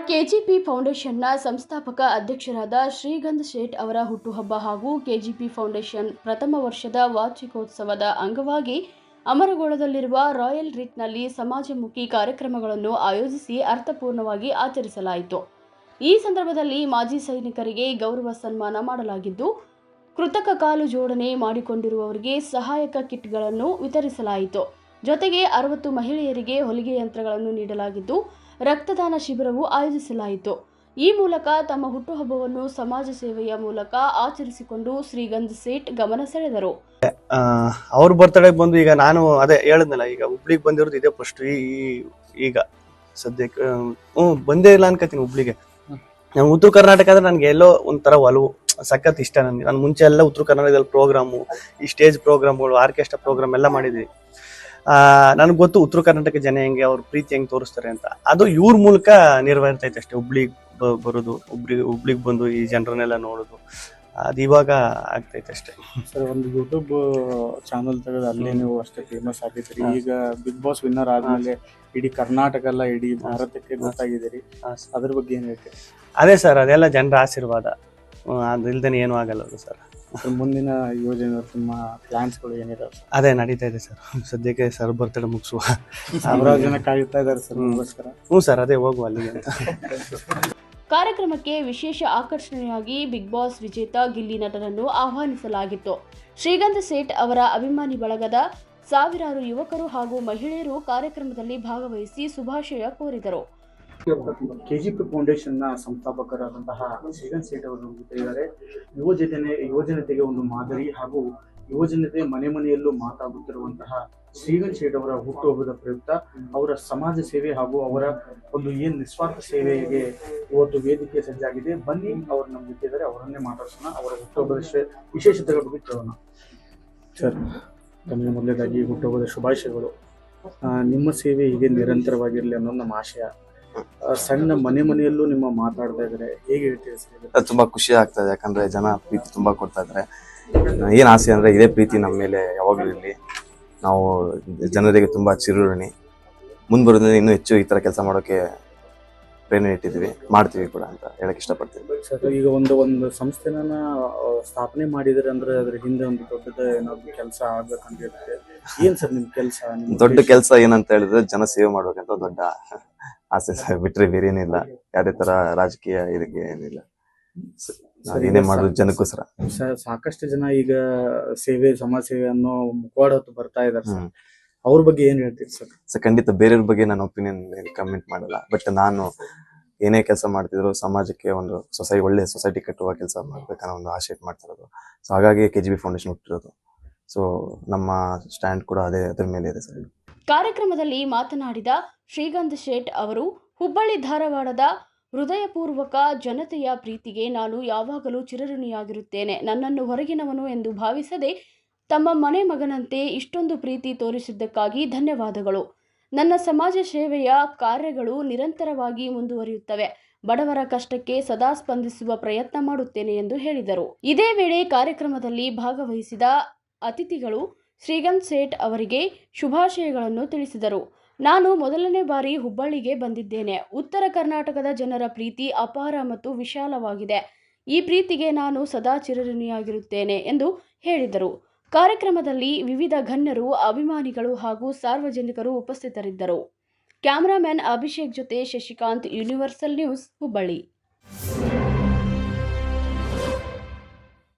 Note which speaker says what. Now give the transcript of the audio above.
Speaker 1: KGP ಫೌಂಡೇಶನ್ನ ಸಂಸ್ಥಾಪಕ ಅಧ್ಯಕ್ಷರಾದ ಶ್ರೀಗಂಧ ಶೇಟ್ ಅವರ ಹುಟ್ಟುಹಬ್ಬ ಹಾಗೂ ಕೆಜಿಪಿ ಫೌಂಡೇಶನ್ ಪ್ರಥಮ ವರ್ಷದ ವಾರ್ಷಿಕೋತ್ಸವದ ಅಂಗವಾಗಿ ಅಮರಗೋಳದಲ್ಲಿರುವ ರಾಯಲ್ ರಿಟ್ನಲ್ಲಿ ಸಮಾಜಮುಖಿ ಕಾರ್ಯಕ್ರಮಗಳನ್ನು ಆಯೋಜಿಸಿ ಅರ್ಥಪೂರ್ಣವಾಗಿ ಆಚರಿಸಲಾಯಿತು. ಈ ಸಂದರ್ಭದಲ್ಲಿ ಮಾಜಿ ಸೈನಿಕರಿಗೆ ಗೌರವ ಸನ್ಮಾನ ಮಾಡಲಾಗಿದ್ದು, ಕೃತಕ ಕಾಲು ಜೋಡಣೆ ಮಾಡಿಕೊಂಡಿರುವವರಿಗೆ ಸಹಾಯಕ ಕಿಟ್ಗಳನ್ನು ವಿತರಿಸಲಾಯಿತು. ಜೊತೆಗೆ 60 ಮಹಿಳೆಯರಿಗೆ ಹೊಲಿಗೆ ಯಂತ್ರಗಳನ್ನು ನೀಡಲಾಗಿದ್ದು, ರಕ್ತದಾನ ಶಿಬಿರವು ಆಯೋಜಿಸಲಾಯಿತು. ಈ ಮೂಲಕ ತಮ್ಮ ಹುಟ್ಟುಹಬ್ಬವನ್ನು ಸಮಾಜ ಸೇವೆಯ ಮೂಲಕ ಆಚರಿಸಿಕೊಂಡು ಶ್ರೀಗಂಧ ಸೇಠ್ ಗಮನ ಸೆಳೆದರು.
Speaker 2: ಅವ್ರ ಬರ್ತಡೆಗೆ ಬಂದು ಈಗ ನಾನು ಅದೇ ಹೇಳಿದ್ನಲ್ಲ, ಈಗ ಹುಬ್ಳಿಗೆ ಬಂದಿರೋದು ಇದೇ ಫಸ್ಟ್. ಈಗ ಸದ್ಯಕ್ಕೆ ಬಂದೇ ಇಲ್ಲ ಅನ್ಕೋತೀನಿ ಹುಬ್ಳಿಗೆ. ನಾನು ಉತ್ತರ ಕರ್ನಾಟಕ ಅಂದ್ರೆ ನನಗೆ ಎಲ್ಲೋ ಒಂಥರ ಒಲವು, ಸಖತ್ ಇಷ್ಟ ನನಗೆ. ನಾನು ಮುಂಚೆ ಎಲ್ಲ ಉತ್ತರ ಕರ್ನಾಟಕದಲ್ಲಿ ಪ್ರೋಗ್ರಾಮು, ಈ ಸ್ಟೇಜ್ ಪ್ರೋಗ್ರಾಮ್ಗಳು, ಆರ್ಕೆಸ್ಟ್ರಾ ಪ್ರೋಗ್ರಾಮ್ ಎಲ್ಲ ಮಾಡಿದ್ವಿ. ನನಗೆ ಗೊತ್ತು ಉತ್ತರ ಕರ್ನಾಟಕ ಜನ ಹೆಂಗೆ, ಅವ್ರ ಪ್ರೀತಿ ಹೆಂಗೆ ತೋರಿಸ್ತಾರೆ ಅಂತ. ಅದು ಇವ್ರ ಮೂಲಕ ನಿರ್ವಹಿಸ್ತೈತೆ ಅಷ್ಟೇ. ಹುಬ್ಳಿಗೆ ಬರೋದು, ಹುಬ್ಳಿಗೆ ಬಂದು ಈ ಜನರನ್ನೆಲ್ಲ ನೋಡೋದು, ಅದು ಇವಾಗ ಆಗ್ತೈತೆ ಅಷ್ಟೇ.
Speaker 3: ಸರ್, ಒಂದು ಯೂಟ್ಯೂಬ್ ಚಾನಲ್ ತೆಗೆದು ಅಲ್ಲೇ ನೀವು ಅಷ್ಟೇ ಫೇಮಸ್ ಆಗಿದ್ರಿ. ಈಗ ಬಿಗ್ ಬಾಸ್ ವಿನ್ನರ್ ಆದ್ಮೇಲೆ ಇಡೀ ಕರ್ನಾಟಕ ಅಲ್ಲ, ಇಡೀ ಭಾರತಕ್ಕೆ ಗೊತ್ತಾಗಿದ್ದೀರಿ. ಅದ್ರ ಬಗ್ಗೆ ಏನ್ ಹೇಳ್ತೀರಿ?
Speaker 2: ಅದೇ ಸರ್, ಅದೆಲ್ಲ ಜನರ ಆಶೀರ್ವಾದ. ಅದು ಇಲ್ದೇನೆ ಏನೂ ಆಗಲ್ಲ ಸರ್.
Speaker 3: ಮುಂದಿನ ಯೋಜನೆ, ನಿಮ್ಮ ಪ್ಲಾನ್ಸ್ಗಳು ಏನಿದಾವೆ?
Speaker 2: ಅದೇ ನಡೀತಾ ಇದೆ ಸರ್. ಸದ್ಯಕ್ಕೆ ಸರ್ ಬರ್ತಡೇ ಮುಗಿಸುವ.
Speaker 3: ಸಾವಿರಾರು ಜನ ಕಾಯ್ತಾ ಇದ್ದಾರೆ ಸರ್ ನಿಮಗೋಸ್ಕರ.
Speaker 2: ಹ್ಞೂ ಸರ್, ಅದೇ ಹೋಗುವ ಅಲ್ಲಿಗೆ ಅಂತ.
Speaker 1: ಕಾರ್ಯಕ್ರಮಕ್ಕೆ ವಿಶೇಷ ಆಕರ್ಷಣೆಯಾಗಿ ಬಿಗ್ ಬಾಸ್ ವಿಜೇತ ಗಿಲ್ಲಿ ನಟರನ್ನು ಆಹ್ವಾನಿಸಲಾಗಿತ್ತು. ಶ್ರೀಗಂಧ ಸೇಠ್ ಅವರ ಅಭಿಮಾನಿ ಬಳಗದ ಸಾವಿರಾರು ಯುವಕರು ಹಾಗೂ ಮಹಿಳೆಯರು ಕಾರ್ಯಕ್ರಮದಲ್ಲಿ ಭಾಗವಹಿಸಿ ಶುಭಾಶಯ ಕೋರಿದರು.
Speaker 3: ಕೆಜಿಪಿ ಫೌಂಡೇಶನ್ ನ ಸಂಸ್ಥಾಪಕರಾದಂತಹ ಶ್ರೀಗಂಧ ಸೇಠ್ ಅವರು ಇದ್ದಾರೆ. ಯುವಜನತೆಗೆ ಒಂದು ಮಾದರಿ ಹಾಗೂ ಯುವಜನತೆ ಮನೆ ಮನೆಯಲ್ಲೂ ಮಾತಾಗುತ್ತಿರುವಂತಹ ಶ್ರೀಗಂಧ ಶೇಟ್ ಅವರ ಹುಟ್ಟುಹಬ್ಬದ ಪ್ರಯುಕ್ತ ಅವರ ಸಮಾಜ ಸೇವೆ ಹಾಗೂ ಅವರ ಒಂದು ನಿಸ್ವಾರ್ಥ ಸೇವೆಗೆ ಇವತ್ತು ವೇದಿಕೆ ಸಜ್ಜಾಗಿದೆ. ಬನ್ನಿ, ಅವರು ನಮ್ಮ ಜೊತೆ ಇದ್ದಾರೆ, ಅವರನ್ನೇ ಮಾತಾಡ್ಸೋಣ. ಅವರ ಹುಟ್ಟುಹಬ್ಬದ ವಿಶೇಷತೆಗಳ ಬಗ್ಗೆ ಕೇಳೋಣ. ಸರ್, ತಮಗೆ ಮೊದಲೇದಾಗಿ ಹುಟ್ಟುಹಬ್ಬದ ಶುಭಾಶಯಗಳು. ನಿಮ್ಮ ಸೇವೆ ಹೀಗೆ ನಿರಂತರವಾಗಿರಲಿ ಅನ್ನೋ ನಮ್ಮ ಆಶಯ. ಸಣ್ಣ ಮನೆಯಲ್ಲೂ ನಿಮ್ಮ ಮಾತಾಡ್ತಾ ಇದ್ದಾರೆ, ಹೇಗೆ ಹೇಳ್ತೀರಿ ಸರ್?
Speaker 4: ತುಂಬಾ ಖುಷಿ ಆಗ್ತದೆ, ಯಾಕಂದ್ರೆ ಜನ ಪ್ರೀತಿ ತುಂಬಾ ಕೊಡ್ತಾ ಇದ್ದಾರೆ. ಏನ್ ಆಸೆ ಅಂದ್ರೆ ಇದೇ ಪ್ರೀತಿ ನಮ್ಮ ಮೇಲೆ ಯಾವಾಗ್ಲೂ ಇರಲಿ. ನಾವು ಜನರಿಗೆ ತುಂಬಾ ಚಿರಋಣಿ. ಮುಂದ್ಬರೋದ್ರಿಂದ ಇನ್ನೂ ಹೆಚ್ಚು ಈ ತರ ಕೆಲಸ ಮಾಡೋಕೆ ಪ್ರೇರಣೆ ಇಟ್ಟಿದ್ದೀವಿ, ಮಾಡ್ತೀವಿ ಕೂಡ ಅಂತ ಹೇಳಕ್ ಇಷ್ಟಪಡ್ತೀವಿ.
Speaker 3: ಸರ್, ಈಗ ಒಂದು ಸಂಸ್ಥೆನ ಸ್ಥಾಪನೆ ಮಾಡಿದ್ರೆ ಅಂದ್ರೆ ಅದ್ರ ಹಿಂದೆ ಒಂದು ದೊಡ್ಡದ ಏನಾದ್ರು ಕೆಲಸ ಆಗ್ಬೇಕಂತ ಇರುತ್ತೆ. ಏನ್ ಸರ್ ನಿಮ್ ಕೆಲಸ?
Speaker 4: ದೊಡ್ಡ ಕೆಲಸ ಏನಂತ ಹೇಳಿದ್ರೆ ಜನ ಸೇವೆ ಮಾಡ್ಬೇಕಂತ ದೊಡ್ಡ ಆಸೆ ಸರ್, ಬಿಟ್ರೆ ಬೇರೆ ಏನಿಲ್ಲ. ಯಾವ್ದೇ ತರ ರಾಜಕೀಯ ಇದಕ್ಕೆ ಏನಿಲ್ಲ. ಏನೇ ಮಾಡೋದು ಜನಕ್ಕೋಸ್ಕರ.
Speaker 3: ಸಾಕಷ್ಟು ಜನ ಈಗ ಸಮಾಜ ಸೇವೆ ಅನ್ನೋ ಮುಖವಾಡ ಹೊತ್ತು ಬರ್ತಾ ಇದಾರೆ ಸರ್, ಅವ್ರ ಬಗ್ಗೆ ಏನ್ ಹೇಳ್ತೀರಿ ಸರ್?
Speaker 4: ಖಂಡಿತ ಬೇರೆಯವ್ರ ಬಗ್ಗೆ ನಾನು ಒಪಿನಿಯನ್ ಕಮೆಂಟ್ ಮಾಡಲ್ಲ. ಬಟ್ ನಾನು ಏನೇ ಕೆಲಸ ಮಾಡ್ತಿದ್ರು ಸಮಾಜಕ್ಕೆ ಒಂದು ಒಳ್ಳೆ ಸೊಸೈಟಿ ಕಟ್ಟುವ ಕೆಲಸ ಮಾಡ್ಬೇಕನ್ನೋ ಒಂದು ಆಶೆ ಮಾಡ್ತಿರೋದು. ಸೊ ಹಾಗಾಗಿ ಕೆಜಿಬಿ ಫೌಂಡೇಶನ್ ಹುಟ್ಟಿರೋದು. ಸೊ ನಮ್ಮ ಸ್ಟ್ಯಾಂಡ್ ಕೂಡ ಅದ್ರ ಮೇಲೆ ಇದೆ ಸರ್.
Speaker 1: ಕಾರ್ಯಕ್ರಮದಲ್ಲಿ ಮಾತನಾಡಿದ ಶ್ರೀಗಂಧ ಶೇಟ್ ಅವರು, ಹುಬ್ಬಳ್ಳಿ ಧಾರವಾಡದ ಹೃದಯಪೂರ್ವಕ ಜನತೆಯ ಪ್ರೀತಿಗೆ ನಾನು ಯಾವಾಗಲೂ ಚಿರಋಣಿಯಾಗಿರುತ್ತೇನೆ. ನನ್ನನ್ನು ಹೊರಗಿನವನು ಎಂದು ಭಾವಿಸದೆ ತಮ್ಮ ಮನೆ ಮಗನಂತೆ ಇಷ್ಟೊಂದು ಪ್ರೀತಿ ತೋರಿಸಿದ್ದಕ್ಕಾಗಿ ಧನ್ಯವಾದಗಳು. ನನ್ನ ಸಮಾಜ ಸೇವೆಯ ಕಾರ್ಯಗಳು ನಿರಂತರವಾಗಿ ಮುಂದುವರಿಯುತ್ತವೆ. ಬಡವರ ಕಷ್ಟಕ್ಕೆ ಸದಾ ಸ್ಪಂದಿಸುವ ಪ್ರಯತ್ನ ಮಾಡುತ್ತೇನೆ ಎಂದು ಹೇಳಿದರು. ಇದೇ ವೇಳೆ ಕಾರ್ಯಕ್ರಮದಲ್ಲಿ ಭಾಗವಹಿಸಿದ ಅತಿಥಿಗಳು ಶ್ರೀಗಂಧ ಸೇಠ್ ಅವರಿಗೆ ಶುಭಾಶಯಗಳನ್ನು ತಿಳಿಸಿದರು. ನಾನು ಮೊದಲನೇ ಬಾರಿ ಹುಬ್ಬಳ್ಳಿಗೆ ಬಂದಿದ್ದೇನೆ. ಉತ್ತರ ಕರ್ನಾಟಕದ ಜನರ ಪ್ರೀತಿ ಅಪಾರ ಮತ್ತು ವಿಶಾಲವಾಗಿದೆ. ಈ ಪ್ರೀತಿಗೆ ನಾನು ಸದಾ ಚಿರಋಣಿಯಾಗಿರುತ್ತೇನೆ ಎಂದು ಹೇಳಿದರು. ಕಾರ್ಯಕ್ರಮದಲ್ಲಿ ವಿವಿಧ ಗಣ್ಯರು, ಅಭಿಮಾನಿಗಳು ಹಾಗೂ ಸಾರ್ವಜನಿಕರು ಉಪಸ್ಥಿತರಿದ್ದರು. ಕ್ಯಾಮರಾಮನ್ ಅಭಿಷೇಕ್ ಜೊತೆ ಶಶಿಕಾಂತ್, ಯೂನಿವರ್ಸಲ್ ನ್ಯೂಸ್, ಹುಬ್ಬಳ್ಳಿ.